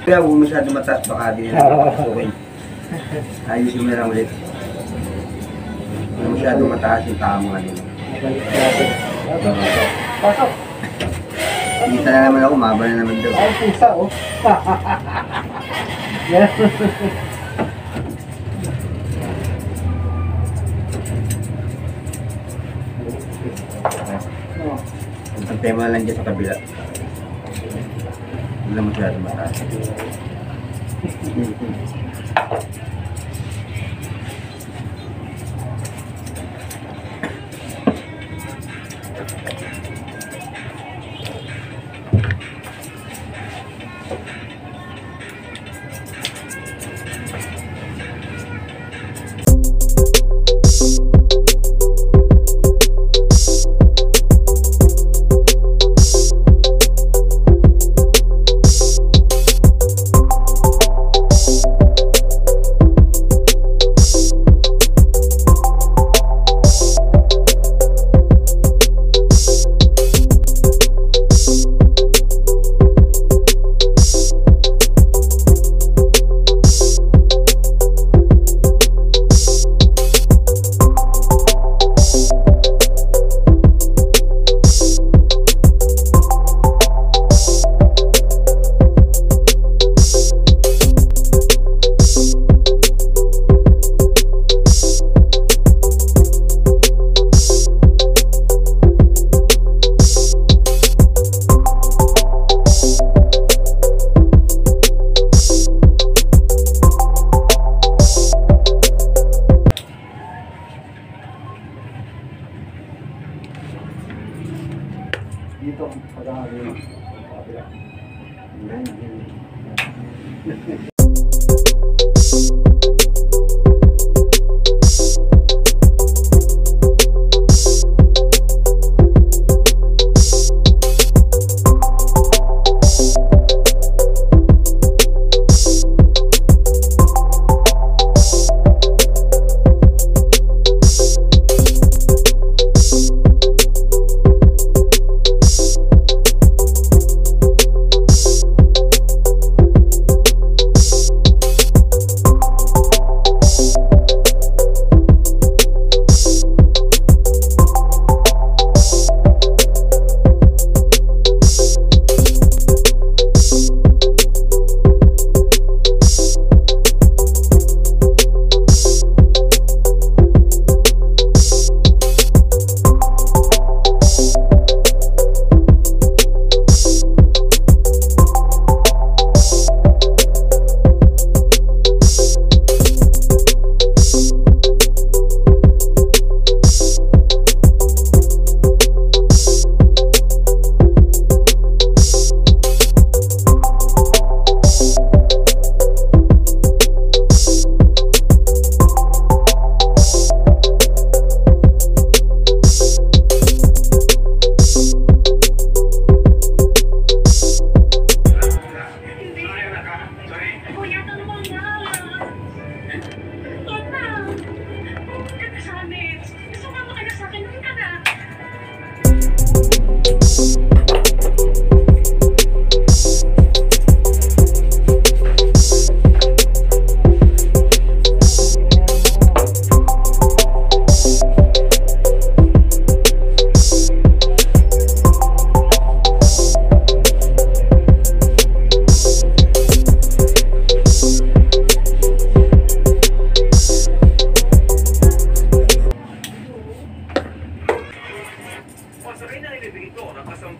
Kaya huwag masyado mataas, baka din na okay. Ayusin mo na lang ulit. Huwag masyado mataas yung tama nila. Pasok! Kita na naman ako, maba na naman daw. Ay, pusa, oh. Yes. Ang tema lang dyan sa kabila. Hindi lang masyado mataas. Dito, pag-ahari.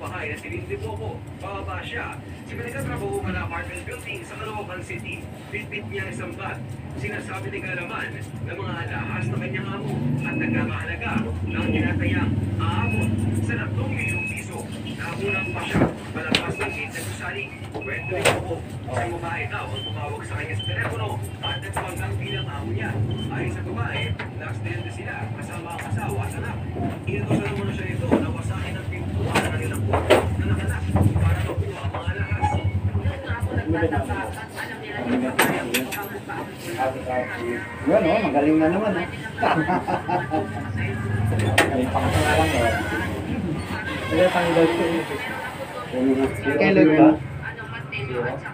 bahay na si Lindy Bobo. Bababa siya. Si pinagkatrabaho ka na apartment building sa Caloocan City. Bitbit niya isang bag. Sinasabi ni Galaman ng mga alahas na kanyang amo at nagkakahalaga ng tinatayang aabot sa 3 milyong piso. Nakulang pa siya palabas ng gate na gusali. Kwento ni Bobo, isang babae daw ang tumawag sa kanya sa telepono at nagpanggang bilang amo niya. Ayon sa babae, na-accidente sila kasama ang asawa at anak. Inutusan naman siya ito na wasakin ng pintuan ng kanilang kwarto na nakanak para makuha ang mga alahas. Yun o, magaling na naman eh. Magaling pa ka lang eh. Kaya tanggal ko eh. Kailan ba?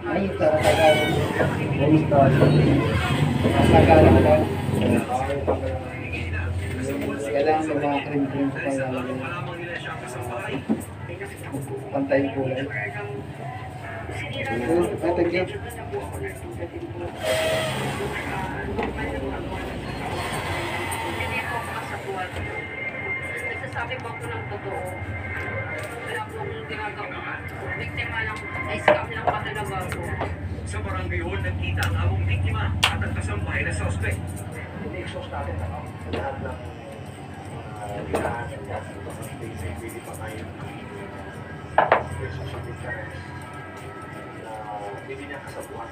Ay, Tagalog. Tagalog lang. Kailangan sa mga cream-cream sa paglalagay. Malamang nila siya kasambahay. Pantay yung kulay. Ito dyan. Nagsasabi po ako ng totoo. Wala pong ginagawa. Biktima lang, ay scam lang pa talaga ako. Sa barangay hall, nagkita ang among biktima at ang kasambahay na suspect. Ini-expose natin na lahat ng tirahan ng gas ito sa space pwede pa tayo relationship interest na hindi niya kasabuhan.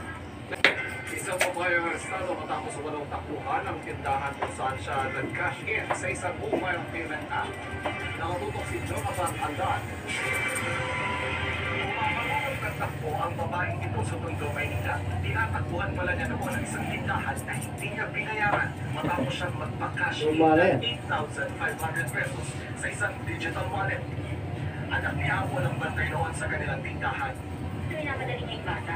Isang babayang arestado matapos walang takbuhan ang tindahan kung saan siya nag-cash in sa isang mobile payment app. Nakatutok si Jonathan Andan. Nagtakbo ang babaeng ito sa Tondo, Maynila. Tinatakbuhan pala niya noon ang isang tindahan na hindi niya binayaran matapos siyang magpa-cash in ng 8,500 pesos sa isang digital wallet. Anak niya ang walang bantay noon sa kanilang tindahan. Pinamadali niya yung bata.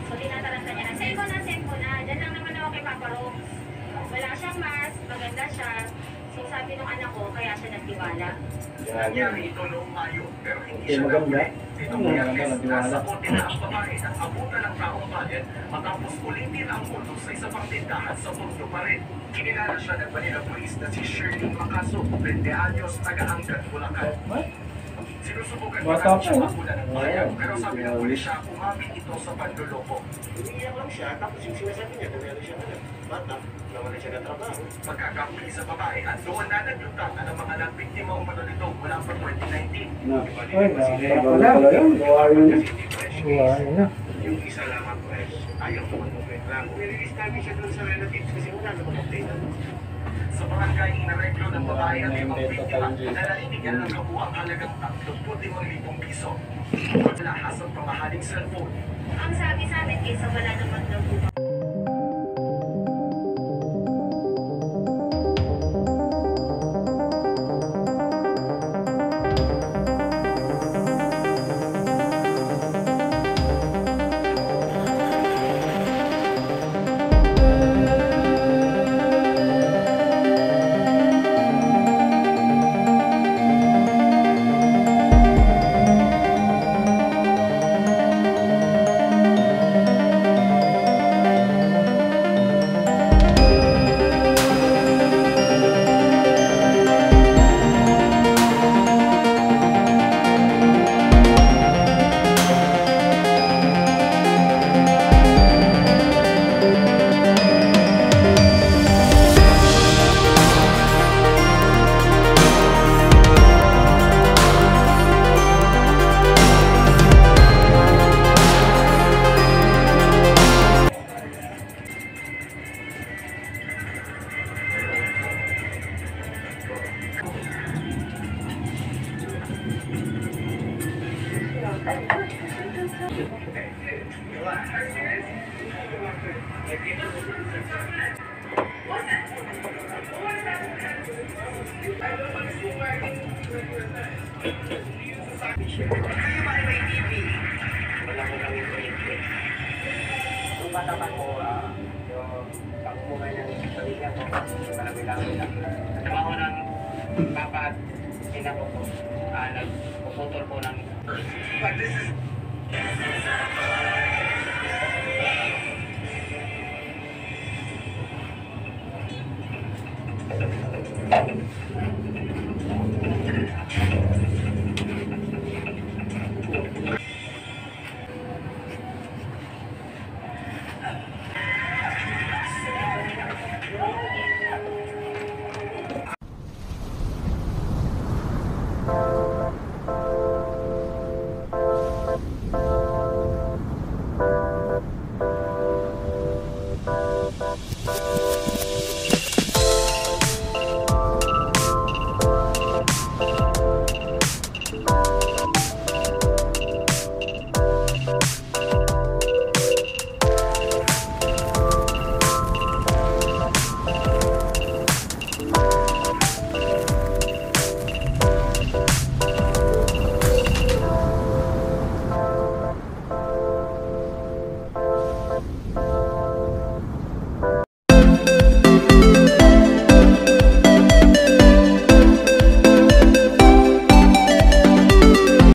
So, tinataranta niya na, send ko na. Diyan lang naman ako kay Papa Rox. Wala siyang mask, maganda siya. So, sabi nung anak ko, kaya siya nagtiwala. Nangyari ito noong Mayo, pero hindi siya maganda. nahuli. Itong Miyerkules, Nagtiwala. nasa bote na ang babae ng abutan ng taong bayan matapos ulitin ang mundo sa isa pang tindahan sa mundo pa rin. Kinilala siya ng Manila Police na si Shirley Macaso, 20 anyos, taga-Angkat, Bulacan. Sinusubukan pa Bata namin pa, siya eh. magulan ng bayan, pero sabi ng pulisya, umamin ito sa panluloko. Umiiyak lang siya, tapos yung sinasabi niya, kung meron siya na bata, naman siya ng trabaho. Pagkakahuli sa babae at doon na naglutang ang mga nabiktima umano nito mula pa 2019. Na. Ay, wala pala yun. Gawa yun. Kasi hindi fresh case. na. Yung isa lamang fresh, ayaw ko mag-reklamo. Nirelease namin siya doon sa relatives kasi wala naman update. Sa barangay, inareglo ng babae at ibang biktima na naninigyan ng kabuang halagang 35,000 piso. Wala hasang pamahaling cellphone. Ang sabi sa amin, kaysa wala naman daw po. Kayo ba ay may TV? Wala ko kami kuryente. Kung bata pa ko, yung pagmumay ng pamilya ko, malami-lami lang. Trabaho ng papa at ina ko po, nagpuputol po ng But this is